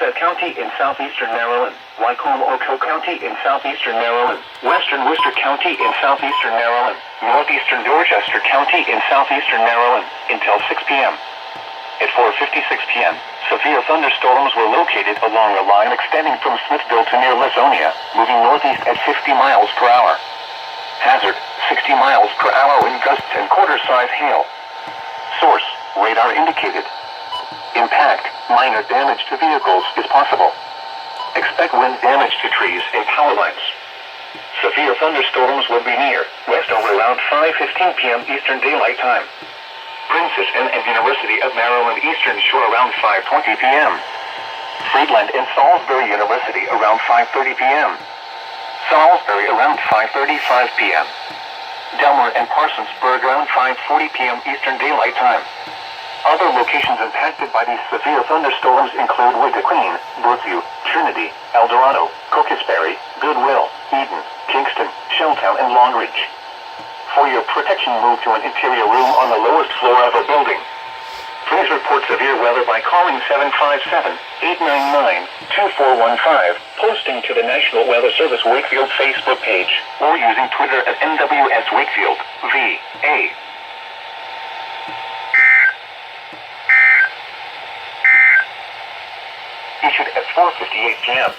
Somerset County in southeastern Maryland, Wycombe-Oco County in southeastern Maryland, western Worcester County in southeastern Maryland, northeastern Dorchester County in southeastern Maryland, until 6 p.m. At 4:56 p.m., severe thunderstorms were located along a line extending from Smithville to near Lasonia, moving northeast at 50 miles per hour. Hazard, 60 miles per hour wind gusts and quarter-size hail. Source, radar indicated. Impact, minor damage to vehicles is possible. Expect wind damage to trees and power lines. Severe thunderstorms will be near Westover around 5:15 p.m. Eastern Daylight Time. Princess and University of Maryland Eastern Shore around 5:20 p.m. Friedland and Salisbury University around 5:30 p.m. Salisbury around 5:35 p.m. Delmer and Parsonsburg around 5:40 p.m. Eastern Daylight Time. Other locations impacted by these severe thunderstorms include Whittaqueen, Brookview, Trinity, El Dorado, Cocosberry, Goodwill, Eden, Kingston, Shelltown, and Long Ridge. For your protection, move to an interior room on the lowest floor of a building. Please report severe weather by calling 757-899-2415, posting to the National Weather Service Wakefield Facebook page, or using Twitter at NWS Wakefield, VA. Issued at 4:58 p.m.